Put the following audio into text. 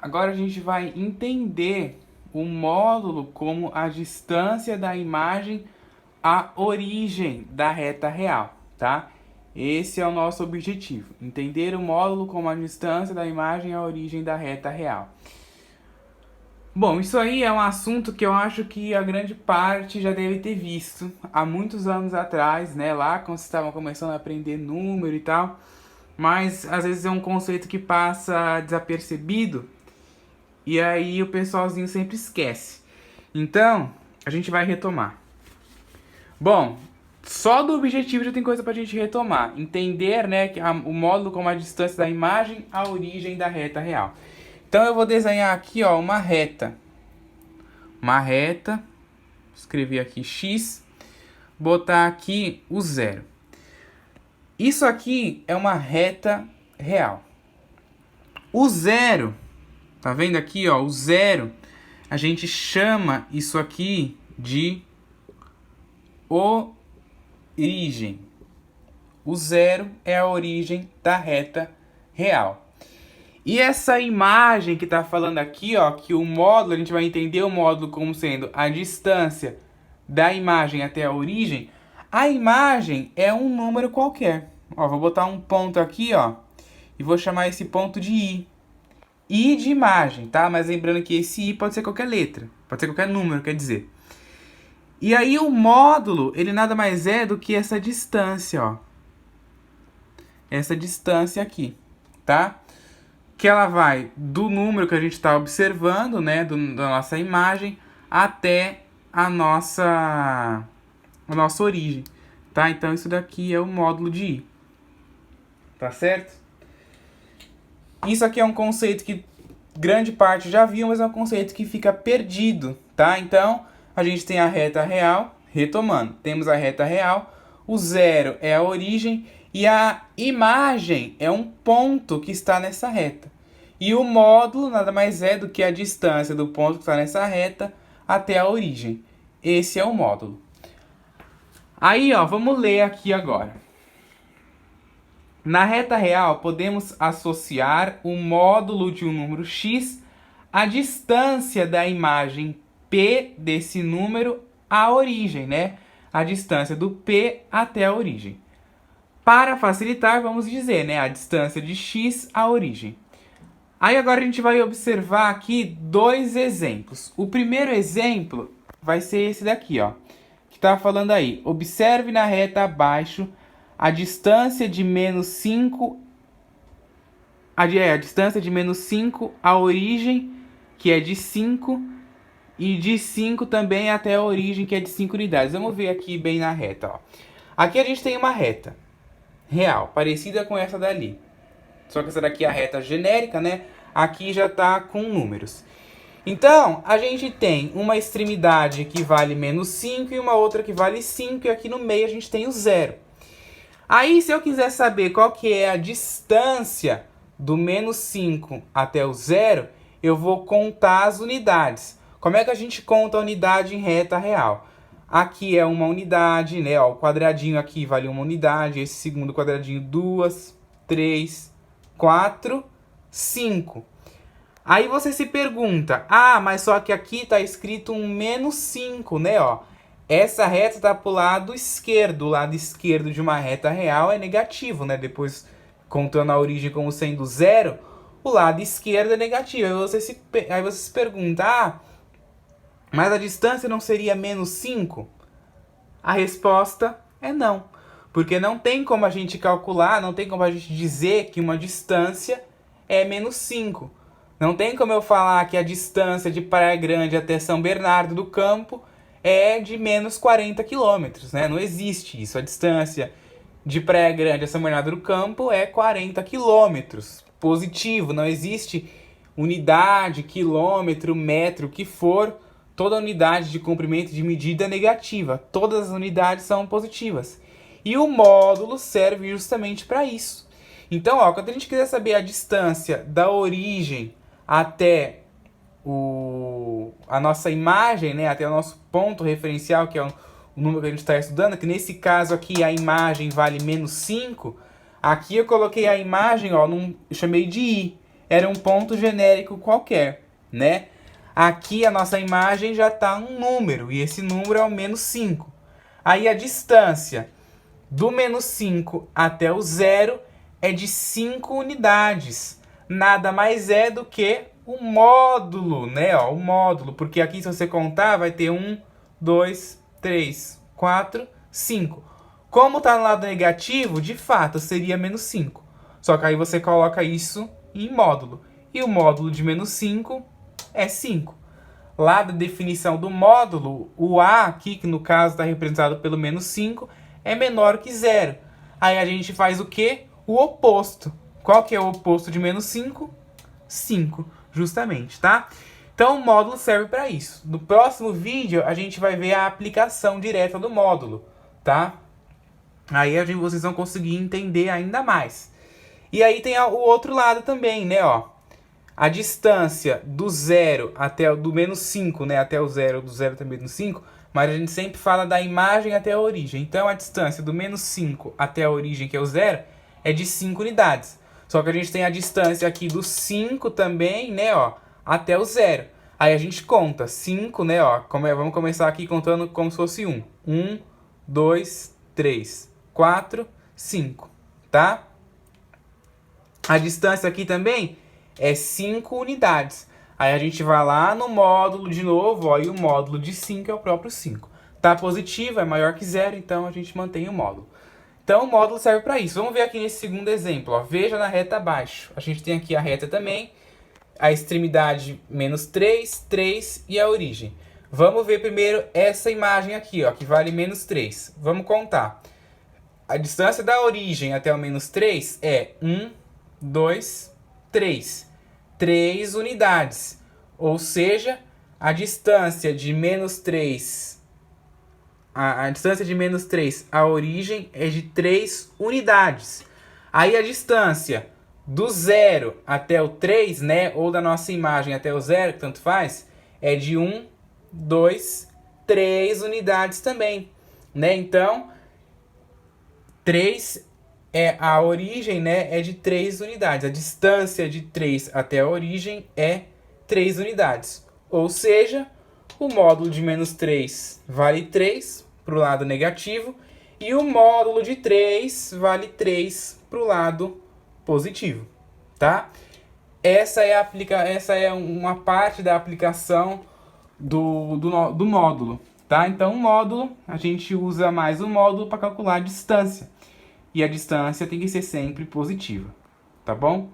Agora a gente vai entender o módulo como a distância da imagem à origem da reta real, tá? Esse é o nosso objetivo, entender o módulo como a distância da imagem à origem da reta real. Bom, isso aí é um assunto que eu acho que a grande parte já deve ter visto há muitos anos atrás, né? Lá quando vocês estavam começando a aprender número e tal. Mas às vezes é um conceito que passa desapercebido e aí o pessoalzinho sempre esquece. Então, a gente vai retomar. Bom, só do objetivo já tem coisa pra gente retomar. Entender, né, o módulo como a distância da imagem à origem da reta real. Então eu vou desenhar aqui, ó, uma reta. Uma reta. Escrever aqui x. Botar aqui o zero. Isso aqui é uma reta real. O zero, tá vendo aqui, ó, o zero, a gente chama isso aqui de origem. O zero é a origem da reta real. E essa imagem que está falando aqui, ó, que o módulo, a gente vai entender o módulo como sendo a distância da imagem até a origem. A imagem é um número qualquer. Ó, vou botar um ponto aqui, ó, e vou chamar esse ponto de i. I de imagem, tá? Mas lembrando que esse i pode ser qualquer letra, pode ser qualquer número, quer dizer. E aí o módulo, ele nada mais é do que essa distância, ó. Essa distância aqui, tá? Que ela vai do número que a gente está observando, né, da nossa imagem, até a nossa origem, tá? Então isso daqui é o módulo de i, tá certo? Isso aqui é um conceito que grande parte já viu, mas é um conceito que fica perdido, tá? Então a gente tem a reta real, retomando, temos a reta real, o zero é a origem e a imagem é um ponto que está nessa reta. E o módulo nada mais é do que a distância do ponto que está nessa reta até a origem. Esse é o módulo. Aí, ó, vamos ler aqui agora. Na reta real, podemos associar o módulo de um número x à distância da imagem P desse número à origem, né? A distância do P até a origem. Para facilitar, vamos dizer, né, a distância de x à origem. Aí agora a gente vai observar aqui dois exemplos. O primeiro exemplo vai ser esse daqui, ó, que está falando aí. Observe na reta abaixo a distância de menos 5, a distância de menos 5 à origem, que é de 5, e de 5 também até a origem, que é de 5 unidades. Vamos ver aqui bem na reta, ó. Aqui a gente tem uma reta real, parecida com essa dali. Só que essa daqui é a reta genérica, né? Aqui já está com números. Então, a gente tem uma extremidade que vale menos 5 e uma outra que vale 5. E aqui no meio a gente tem o zero. Aí, se eu quiser saber qual que é a distância do menos 5 até o zero, eu vou contar as unidades. Como é que a gente conta a unidade em reta real? Aqui é uma unidade, né? Ó, o quadradinho aqui vale uma unidade. Esse segundo quadradinho, 2, 3, 4, 5. Aí você se pergunta, ah, mas só que aqui está escrito um menos 5, né? Ó, essa reta está para o lado esquerdo. O lado esquerdo de uma reta real é negativo, né? Depois, contando a origem como sendo zero, o lado esquerdo é negativo. Aí você se pergunta, ah, mas a distância não seria menos 5? A resposta é não. Porque não tem como a gente calcular, não tem como a gente dizer que uma distância é menos 5. Não tem como eu falar que a distância de Praia Grande até São Bernardo do Campo é de menos 40 quilômetros, né? Não existe isso. A distância de Praia Grande a São Bernardo do Campo é 40 quilômetros. Positivo, não existe unidade, quilômetro, metro, o que for. Toda unidade de comprimento de medida é negativa. Todas as unidades são positivas. E o módulo serve justamente para isso. Então, ó, quando a gente quiser saber a distância da origem até a nossa imagem, né, até o nosso ponto referencial, que é o número que a gente está estudando, que nesse caso aqui a imagem vale menos 5, aqui eu coloquei a imagem, ó, eu chamei de i. era um ponto genérico qualquer, né? Aqui a nossa imagem já está um número, e esse número é o menos 5. Aí a distância do menos 5 até o zero é de 5 unidades. Nada mais é do que o módulo, né? Ó, o módulo, porque aqui se você contar vai ter 1, 2, 3, 4, 5. Como está no lado negativo, de fato seria menos 5. Só que aí você coloca isso em módulo. E o módulo de menos 5 é 5. Lá da definição do módulo, o A aqui, que no caso está representado pelo menos 5, é menor que zero. Aí a gente faz o quê? O oposto. Qual que é o oposto de menos 5? 5, justamente, tá? Então o módulo serve para isso. No próximo vídeo a gente vai ver a aplicação direta do módulo, tá? Aí vocês vão conseguir entender ainda mais. E aí tem o outro lado também, né, ó. A distância do zero até do menos 5, né, até o zero, do zero até o menos 5, mas a gente sempre fala da imagem até a origem. Então a distância do menos 5 até a origem, que é o zero, é de 5 unidades. Só que a gente tem a distância aqui do 5 também, né, ó, até o zero. Aí a gente conta 5, né, ó, vamos começar aqui contando como se fosse 1. 1, 2, 3, 4, 5, tá? A distância aqui também é 5 unidades. Aí a gente vai lá no módulo de novo, ó, e o módulo de 5 é o próprio 5. Tá positivo, é maior que zero, então a gente mantém o módulo. Então o módulo serve para isso. Vamos ver aqui nesse segundo exemplo, ó. Veja na reta abaixo. A gente tem aqui a reta também, a extremidade menos 3, 3 e a origem. Vamos ver primeiro essa imagem aqui, ó, que vale menos 3. Vamos contar. A distância da origem até o menos 3 é 1, 2, 3. 3 unidades. Ou seja, a distância de menos 3... A distância de menos 3 à origem é de 3 unidades. Aí a distância do 0 até o 3, né, ou da nossa imagem até o 0, que tanto faz, é de 1, 2, 3 unidades também, né? Então, 3 é a origem, né, é de 3 unidades. A distância de 3 até a origem é 3 unidades. Ou seja, o módulo de menos 3 vale 3 para o lado negativo e o módulo de 3 vale 3 para o lado positivo, tá? Essa é uma parte da aplicação do módulo, tá? Então, o módulo, a gente usa mais o módulo para calcular a distância. E a distância tem que ser sempre positiva, tá bom?